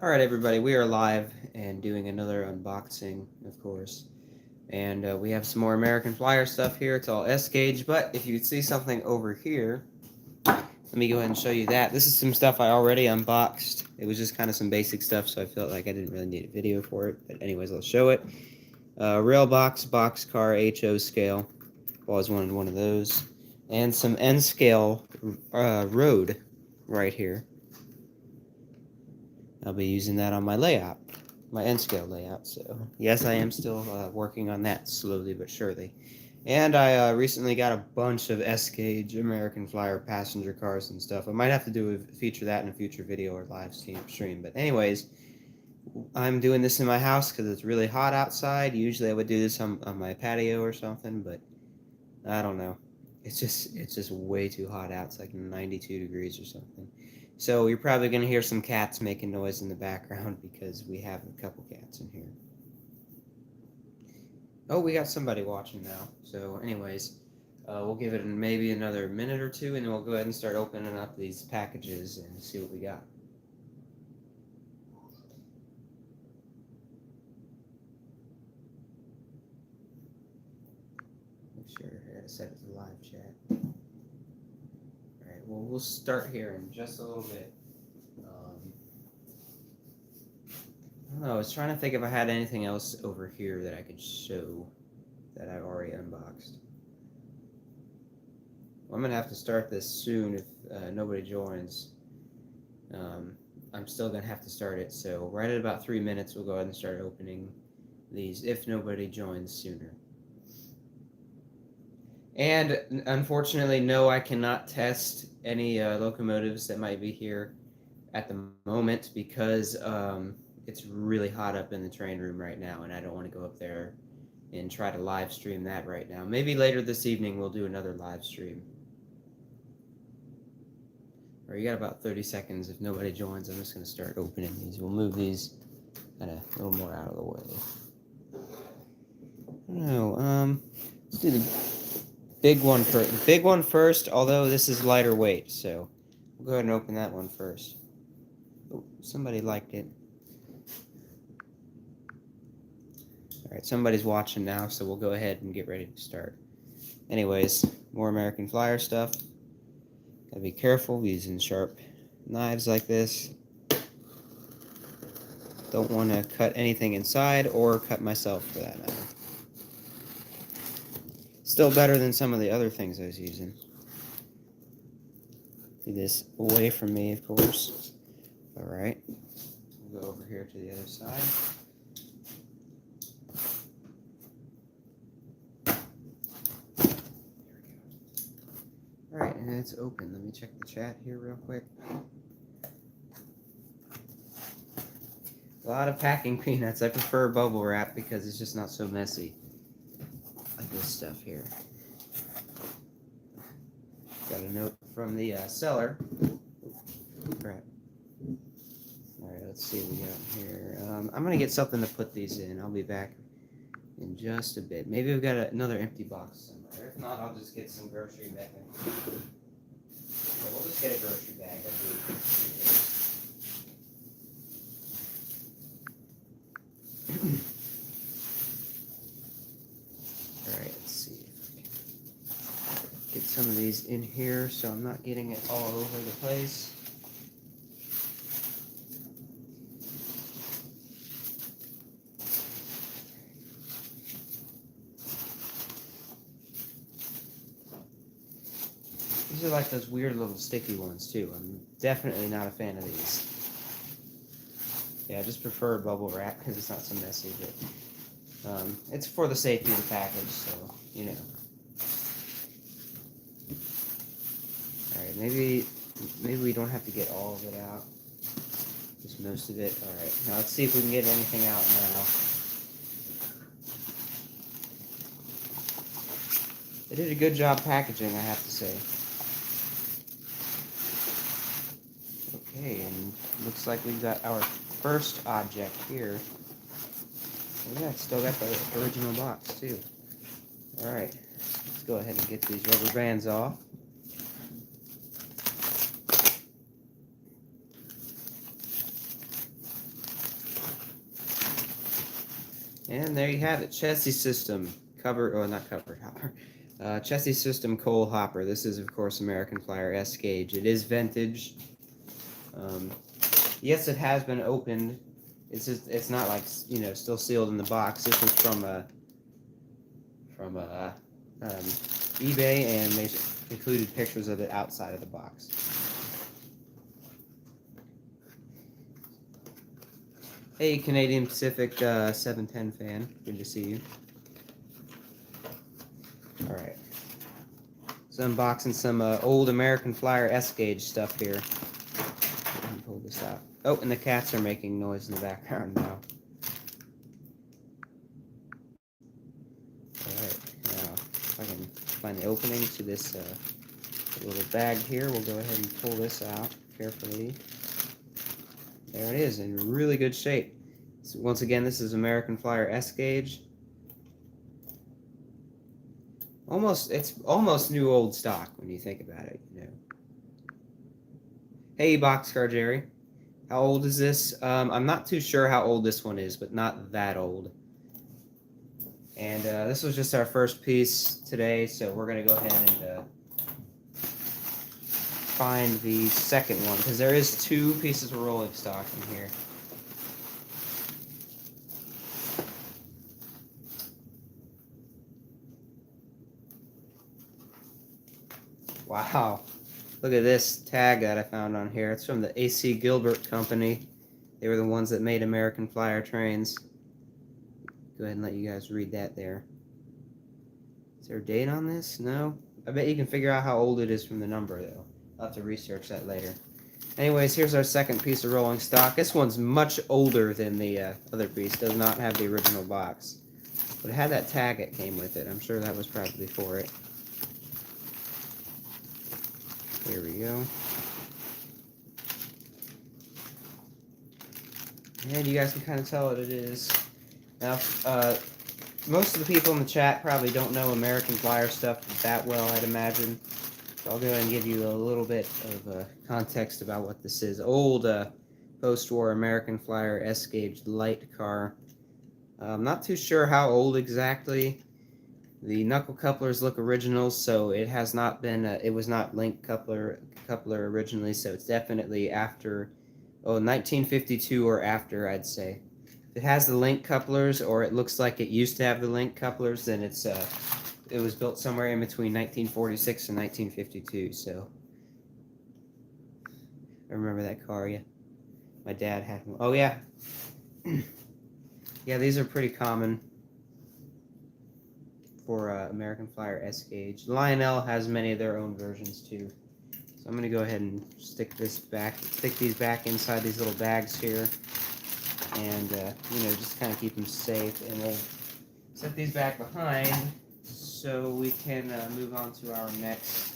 Alright everybody, we are live and doing another unboxing, of course. And we have some more American Flyer stuff here. It's all S-gauge, but if you see something over here, let me go ahead and show you that. This is some stuff I already unboxed. It was just kind of some basic stuff, so I felt like I didn't really need a video for it. But anyways, I'll show it. Rail box, boxcar, HO scale. Always wanted one of those. And some N-scale road right here. I'll be using that on my layout, my N-scale layout. So yes, I am still working on that slowly but surely. And I recently got a bunch of S-gauge American Flyer passenger cars and stuff. I might have to feature that in a future video or live stream. But anyways, I'm doing this in my house because it's really hot outside. Usually I would do this on my patio or something, but I don't know. It's just way too hot out. It's like 92 degrees or something. So you're probably going to hear some cats making noise in the background because we have a couple cats in here. Oh, we got somebody watching now. So anyways, we'll give it maybe another minute or two, and then we'll go ahead and start opening up these packages and see what we got. Make sure I gotta set it to live chat. Alright, well, we'll start here in just a little bit. I don't know, I was trying to think if I had anything else over here that I could show that I've already unboxed. Well, I'm going to have to start this soon if nobody joins. I'm still going to have to start it, so right at about 3 minutes we'll go ahead and start opening these if nobody joins sooner. And unfortunately, no, I cannot test any locomotives that might be here at the moment because it's really hot up in the train room right now, and I don't want to go up there and try to live stream that right now. Maybe later this evening we'll do another live stream. Or you got about 30 seconds. If nobody joins, I'm just going to start opening these. We'll move these kind of a little more out of the way. I don't know. Let's do the big one first. Big one first, although this is lighter weight, so we'll go ahead and open that one first. Oh, somebody liked it. Alright, somebody's watching now, so we'll go ahead and get ready to start. Anyways, more American Flyer stuff. Gotta be careful using sharp knives like this. Don't want to cut anything inside or cut myself for that matter. Still better than some of the other things I was using. Do this away from me, of course. Alright. We'll go over here to the other side. Alright, and it's open. Let me check the chat here real quick. A lot of packing peanuts. I prefer bubble wrap because it's just not so messy. Like this stuff here. Got a note from the seller. Oh, crap. Alright, let's see what we got here. I'm going to get something to put these in. I'll be back in just a bit. Maybe we've got another empty box somewhere. If not, I'll just get some grocery bag. So we'll just get a grocery bag. Alright, let's see if I can get some of these in here so I'm not getting it all over the place. These are like those weird little sticky ones too. I'm definitely not a fan of these. Yeah, I just prefer bubble wrap because it's not so messy, but it's for the safety of the package, so, you know. Alright, maybe we don't have to get all of it out. Just most of it. Alright, now let's see if we can get anything out now. They did a good job packaging, I have to say. Okay, and looks like we've got our first object here. Oh yeah, it's still got the original box too. Alright, let's go ahead and get these rubber bands off. And there you have it, chassis system, covered, or not covered hopper. Chassis system coal hopper. This is, of course, American Flyer S gauge. It is vintage. Yes, it has been opened. It's not like, you know, still sealed in the box. This was from eBay, and they included pictures of it outside of the box. Hey, Canadian Pacific 710 fan. Good to see you. All right. So unboxing some old American Flyer S gauge stuff here. Let me pull this out. Oh, and the cats are making noise in the background now. Alright, now if I can find the opening to this little bag here, we'll go ahead and pull this out carefully. There it is, in really good shape. So once again, this is American Flyer S gauge. It's almost new old stock when you think about it, you know. Hey, Boxcar Jerry. How old is this? I'm not too sure how old this one is, but not that old. And this was just our first piece today, so we're going to go ahead and find the second one, because there is 2 pieces of rolling stock in here. Wow. Look at this tag that I found on here. It's from the A.C. Gilbert Company. They were the ones that made American Flyer trains. Go ahead and let you guys read that there. Is there a date on this? No? I bet you can figure out how old it is from the number, though. I'll have to research that later. Anyways, here's our second piece of rolling stock. This one's much older than the other piece. Does not have the original box. But it had that tag that came with it. I'm sure that was probably for it. Here we go. And you guys can kind of tell what it is. Now, most of the people in the chat probably don't know American Flyer stuff that well, I'd imagine. So I'll go ahead and give you a little bit of context about what this is. Old post-war American Flyer S-gauge light car. I'm not too sure how old exactly. The knuckle couplers look original, so it has not been. It was not link coupler originally, so it's definitely after. 1952 or after, I'd say. If it has the link couplers, or it looks like it used to have the link couplers, then it was built somewhere in between 1946 and 1952. So I remember that car. Yeah, my dad had one. Oh yeah, yeah. These are pretty common for American Flyer S gauge. Lionel has many of their own versions too. So I'm going to go ahead and stick these back inside these little bags here, and you know, just kind of keep them safe. And we'll set these back behind so we can move on to our next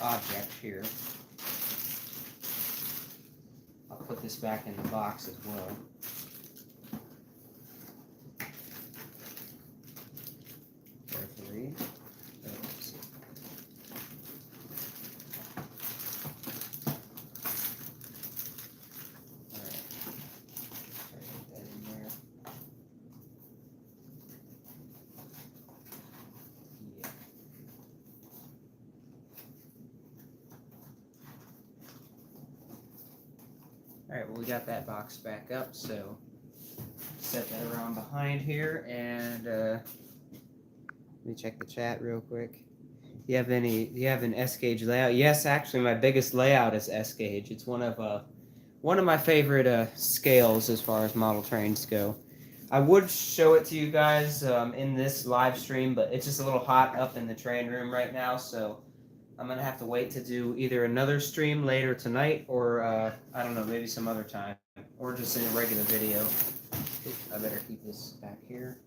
object here. I'll put this back in the box as well. Carefully. Alright, well, we got that box back up, so set that around behind here, and let me check the chat real quick. Do you have an S-gauge layout? Yes, actually, my biggest layout is S-gauge. It's one of my favorite scales as far as model trains go. I would show it to you guys in this live stream, but it's just a little hot up in the train room right now, so I'm going to have to wait to do either another stream later tonight or, I don't know, maybe some other time. Or just in a regular video. Oops, I better keep this back here.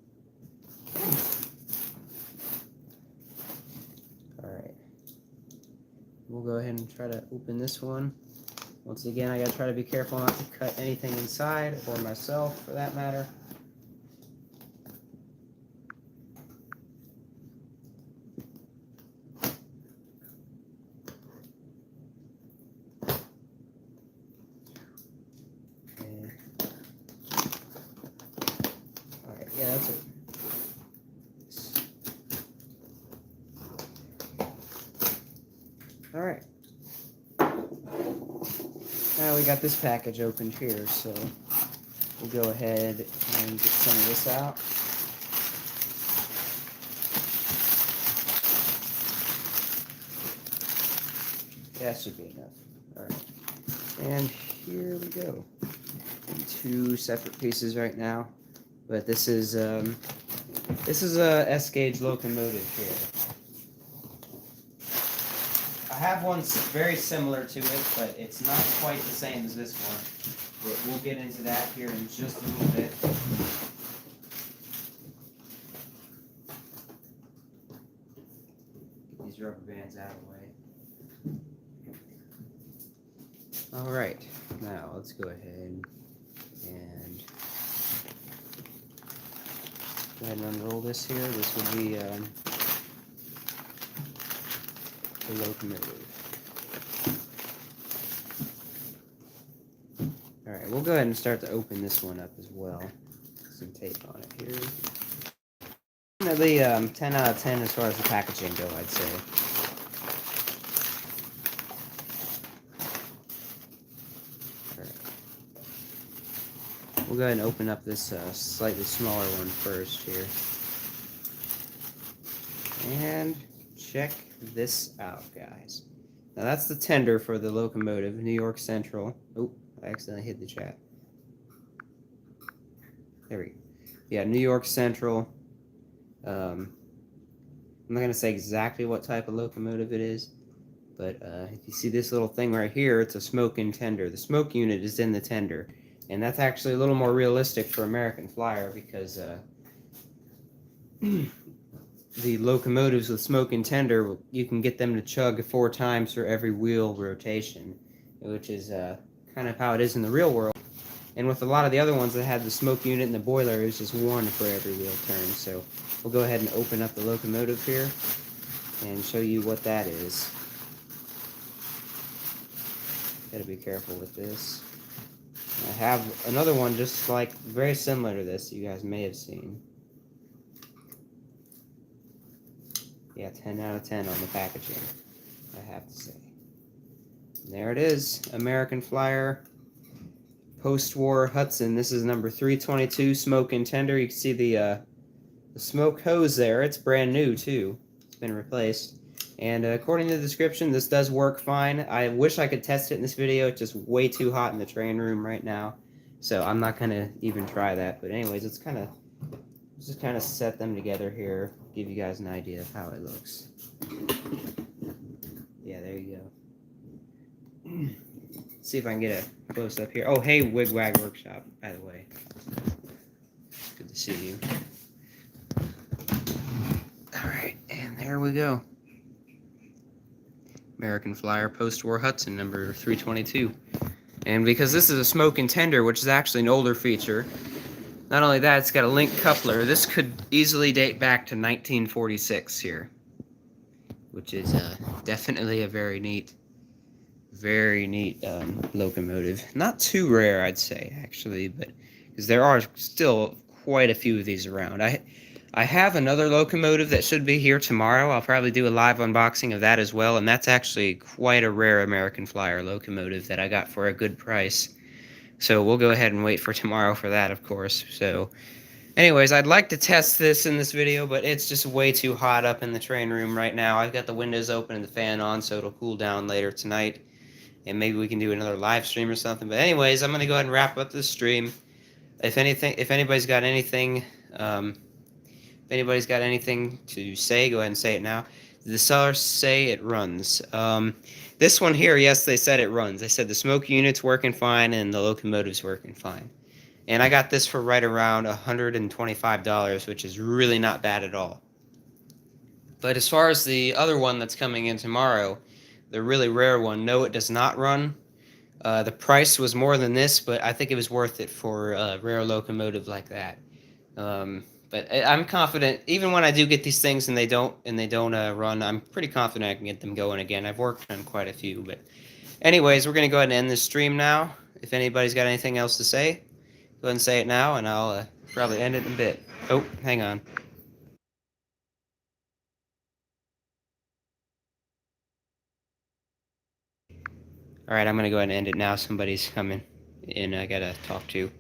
Alright. We'll go ahead and try to open this one. Once again, I got to try to be careful not to cut anything inside, or myself for that matter. Yeah, that's it. All right. Now we got this package opened here, so we'll go ahead and get some of this out. That should be enough. All right. And here we go. In two separate pieces right now, but this is a S-gauge locomotive here. I have one very similar to it, but it's not quite the same as this one. But we'll get into that here in just a little bit. Get these rubber bands out of the way. All right, now let's go ahead and unroll this here. This would be the locomotive. All right, we'll go ahead and start to open this one up as well. Some tape on it here. Definitely 10 out of 10 as far as the packaging go, I'd say. We'll go ahead and open up this slightly smaller one first here. And check this out, guys. Now that's the tender for the locomotive, New York Central. Oh, I accidentally hit the chat. There we go. Yeah, New York Central. I'm not going to say exactly what type of locomotive it is, but if you see this little thing right here, it's a smoke in tender. The smoke unit is in the tender. And that's actually a little more realistic for American Flyer because the locomotives with smoke and tender, you can get them to chug 4 times for every wheel rotation, which is kind of how it is in the real world. And with a lot of the other ones that had the smoke unit and the boiler, it was just 1 for every wheel turn. So we'll go ahead and open up the locomotive here and show you what that is. Gotta be careful with this. I have another one just like very similar to this you guys may have seen. Yeah, 10 out of 10 on the packaging, I have to say. And there it is, American Flyer post-war Hudson. This is number 322, smoke and tender. You can see the smoke hose there. It's brand new too. It's been replaced. And according to the description, this does work fine. I wish I could test it in this video. It's just way too hot in the train room right now. So I'm not going to even try that. But anyways, let's just kind of set them together here. Give you guys an idea of how it looks. Yeah, there you go. See if I can get a close up here. Oh, hey, Wigwag Workshop, by the way. Good to see you. All right, and there we go. American Flyer post-war Hudson, number 322. And because this is a smoke and tender, which is actually an older feature, not only that, it's got a link coupler. This could easily date back to 1946 here, which is definitely a very neat locomotive. Not too rare, I'd say, actually, but because there are still quite a few of these around. I have another locomotive that should be here tomorrow. I'll probably do a live unboxing of that as well, and that's actually quite a rare American Flyer locomotive that I got for a good price. So we'll go ahead and wait for tomorrow for that, of course. So anyways, I'd like to test this in this video, but it's just way too hot up in the train room right now. I've got the windows open and the fan on, so it'll cool down later tonight, and maybe we can do another live stream or something. But anyways, I'm going to go ahead and wrap up this stream. If anybody's got anything... if anybody's got anything to say, go ahead and say it now. The sellers say it runs. This one here, yes, they said it runs. They said the smoke unit's working fine and the locomotive's working fine. And I got this for right around $125, which is really not bad at all. But as far as the other one that's coming in tomorrow, the really rare one, no, it does not run. The price was more than this, but I think it was worth it for a rare locomotive like that. But I'm confident, even when I do get these things and they don't run, I'm pretty confident I can get them going again. I've worked on quite a few. But anyways, we're going to go ahead and end this stream now. If anybody's got anything else to say, go ahead and say it now, and I'll Probably end it in a bit. Oh, hang on. All right, I'm gonna go ahead and end it now. Somebody's coming in. I gotta talk to.